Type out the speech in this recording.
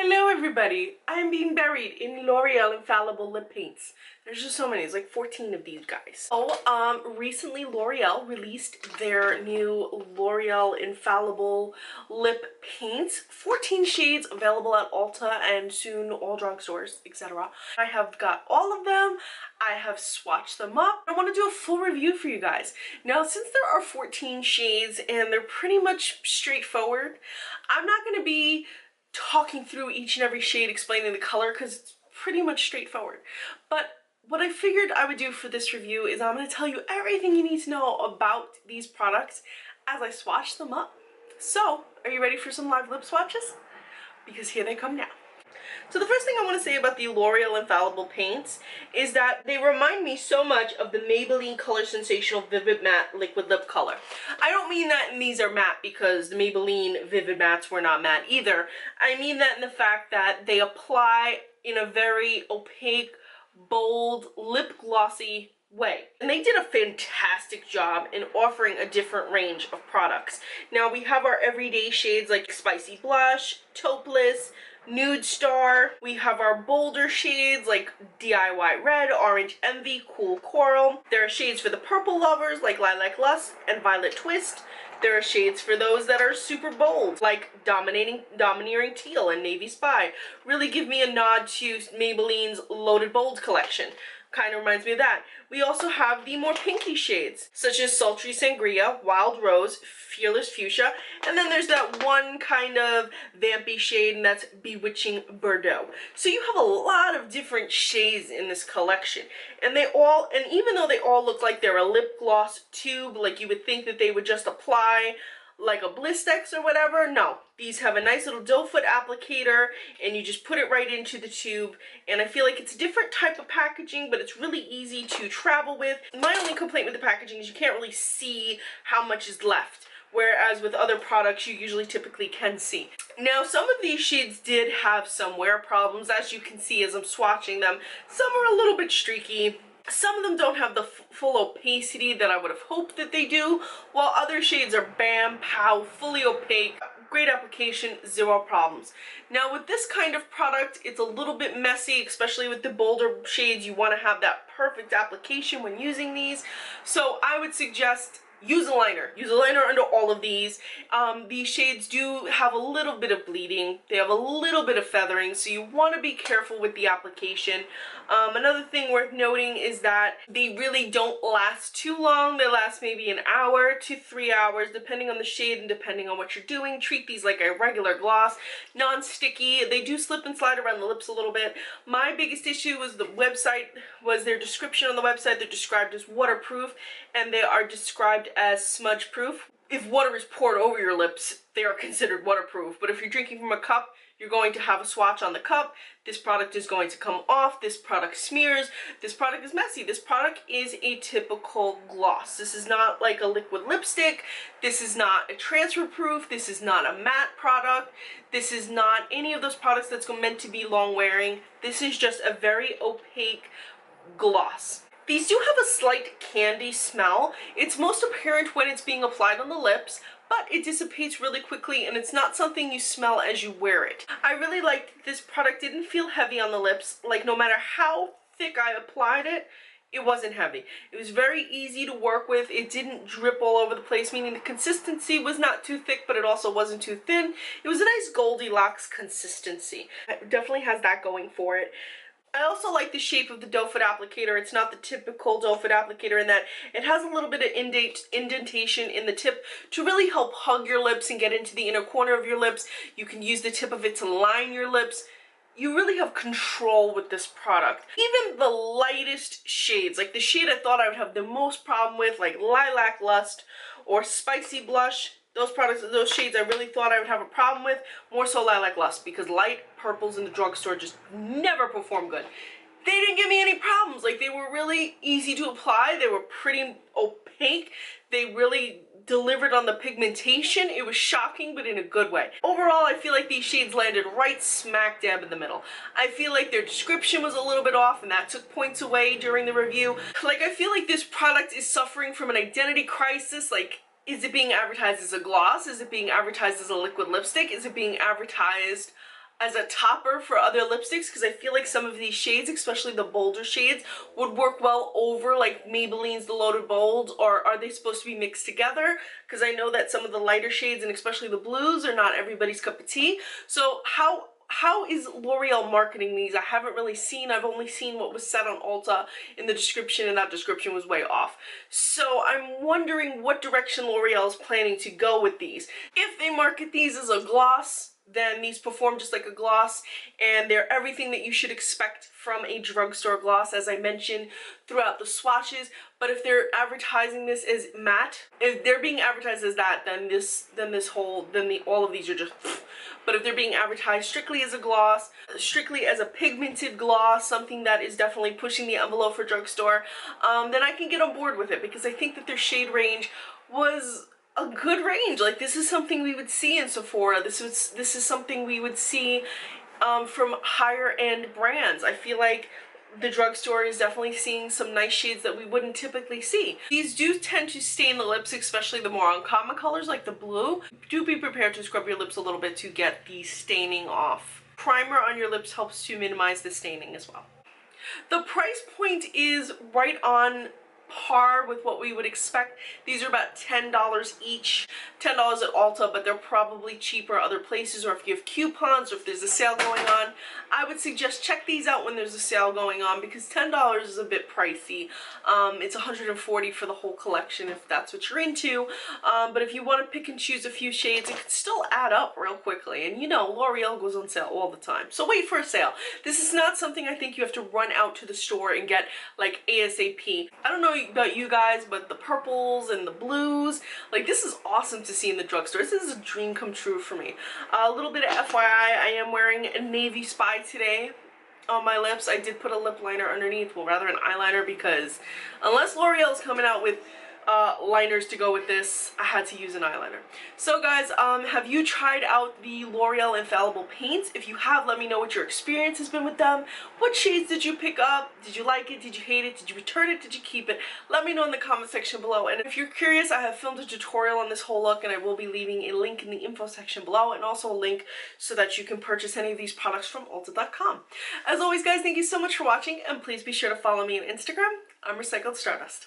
Hello everybody, I'm being buried in L'Oreal Infallible Lip Paints. There's just so many, there's like 14 of these guys. Recently L'Oreal released their new L'Oreal Infallible Lip Paints. 14 shades available at Ulta and soon all drugstores, etc. I have got all of them. I have swatched them up. I want to do a full review for you guys. Now, since there are 14 shades and they're pretty much straightforward, I'm not going to be talking through each and every shade explaining the color because it's pretty much straightforward. But what I figured I would do for this review is I'm going to tell you everything you need to know about these products as I swatch them up. So, are you ready for some live lip swatches? Because here they come now. So the first thing I want to say about the L'Oreal Infallible Paints is that they remind me so much of the Maybelline Color Sensational Vivid Matte Liquid Lip Color. I don't mean that these are matte because the Maybelline Vivid Mattes were not matte either. I mean that in the fact that they apply in a very opaque, bold, lip glossy way. And they did a fantastic job in offering a different range of products. Now we have our everyday shades like Spicy Blush, Taupeless, Nude Star. We have our bolder shades like DIY Red, Orange Envy, Cool Coral. There are shades for the purple lovers like Lilac Lust and Violet Twist. There are shades for those that are super bold like Domineering Teal and Navy Spy. Really give me a nod to Maybelline's Loaded Bold collection. Kind of reminds me of that. We also have the more pinky shades, such as Sultry Sangria, Wild Rose, Fearless Fuchsia, and then there's that one kind of vampy shade, and that's Bewitching Bordeaux. So you have a lot of different shades in this collection, and even though they all look like they're a lip gloss tube, like you would think that they would just apply like a Blistex or whatever, no. These have a nice little doe foot applicator and you just put it right into the tube, and I feel like it's a different type of packaging, but it's really easy to travel with. My only complaint with the packaging is you can't really see how much is left, whereas with other products you usually typically can see. Now some of these shades did have some wear problems, as you can see as I'm swatching them. Some are a little bit streaky. Some of them don't have the full opacity that I would have hoped that they do, while other shades are bam, pow, fully opaque. Great application, zero problems. Now with this kind of product, it's a little bit messy, especially with the bolder shades. You want to have that perfect application when using these. So I would suggest use a liner. Use a liner under all of these. These shades do have a little bit of bleeding. They have a little bit of feathering, so you want to be careful with the application. Another thing worth noting is that they really don't last too long. They last maybe an hour to 3 hours, depending on the shade and depending on what you're doing. Treat these like a regular gloss, non-sticky. They do slip and slide around the lips a little bit. My biggest issue was their description on the website. They're described as waterproof, and they are described as smudge proof. If water is poured over your lips, they are considered waterproof. But if you're drinking from a cup, you're going to have a swatch on the cup. This product is going to come off. This product smears. This product is messy. This product is a typical gloss. This is not like a liquid lipstick. This is not a transfer proof. This is not a matte product. This is not any of those products that's meant to be long wearing. This is just a very opaque gloss. These do have a slight candy smell. It's most apparent when it's being applied on the lips, but it dissipates really quickly and it's not something you smell as you wear it. I really liked that this product didn't feel heavy on the lips. Like no matter how thick I applied it, it wasn't heavy. It was very easy to work with. It didn't drip all over the place, meaning the consistency was not too thick, but it also wasn't too thin. It was a nice Goldilocks consistency. It definitely has that going for it. I also like the shape of the doe foot applicator. It's not the typical doe foot applicator in that it has a little bit of indentation in the tip to really help hug your lips and get into the inner corner of your lips. You can use the tip of it to line your lips. You really have control with this product. Even the lightest shades, like the shade I thought I would have the most problem with, like Lilac Lust or Spicy Blush, those shades I really thought I would have a problem with, more so Lilac Lust, because light purples in the drugstore just never perform good. They didn't give me any problems. Like, they were really easy to apply. They were pretty opaque. They really delivered on the pigmentation. It was shocking, but in a good way. Overall, I feel like these shades landed right smack dab in the middle. I feel like their description was a little bit off, and that took points away during the review. Like, I feel like this product is suffering from an identity crisis. Like, is it being advertised as a gloss? Is it being advertised as a liquid lipstick? Is it being advertised as a topper for other lipsticks, because I feel like some of these shades, especially the bolder shades, would work well over like Maybelline's The Loaded Bold, or are they supposed to be mixed together? Because I know that some of the lighter shades, and especially the blues, are not everybody's cup of tea. So how is L'Oreal marketing these? I haven't really seen. I've only seen what was said on Ulta in the description, and that description was way off. So I'm wondering what direction L'Oreal is planning to go with these. If they market these as a gloss, then these perform just like a gloss, and they're everything that you should expect from a drugstore gloss, as I mentioned throughout the swatches. But if they're advertising this as matte, if they're being advertised as that, then all of these are just. But if they're being advertised strictly as a gloss, strictly as a pigmented gloss, something that is definitely pushing the envelope for drugstore, then I can get on board with it, because I think that their shade range was a good range. Like, this is something we would see in Sephora. This is something we would see from higher end brands. I feel like the drugstore is definitely seeing some nice shades that we wouldn't typically see. These do tend to stain the lips, especially the more uncommon colors like the blue. Do be prepared to scrub your lips a little bit to get the staining off. Primer on your lips helps to minimize the staining as well. The price point is right on par with what we would expect. These are about $10 each. $10 at Ulta, but they're probably cheaper other places, or if you have coupons, or if there's a sale going on. I would suggest check these out when there's a sale going on, because $10 is a bit pricey. It's $140 for the whole collection if that's what you're into. But if you want to pick and choose a few shades, it can still add up real quickly. And you know, L'Oreal goes on sale all the time. So wait for a sale. This is not something I think you have to run out to the store and get like ASAP. I don't know about you guys, but the purples and the blues, like, this is awesome to see in the drugstore. This is a dream come true for me. A little bit of FYI, I am wearing a Navy Spy today on my lips. I did put a lip liner underneath, well, rather an eyeliner, because unless L'Oreal is coming out with liners to go with this, I had to use an eyeliner. So guys, have you tried out the L'Oreal Infallible paints? If you have, let me know what your experience has been with them. What shades did you pick up? Did you like it? Did you hate it? Did you return it? Did you keep it? Let me know in the comment section below. And if you're curious, I have filmed a tutorial on this whole look, and I will be leaving a link in the info section below, and also a link so that you can purchase any of these products from Ulta.com. As always guys, thank you so much for watching, and please be sure to follow me on Instagram. I'm Recycled Stardust.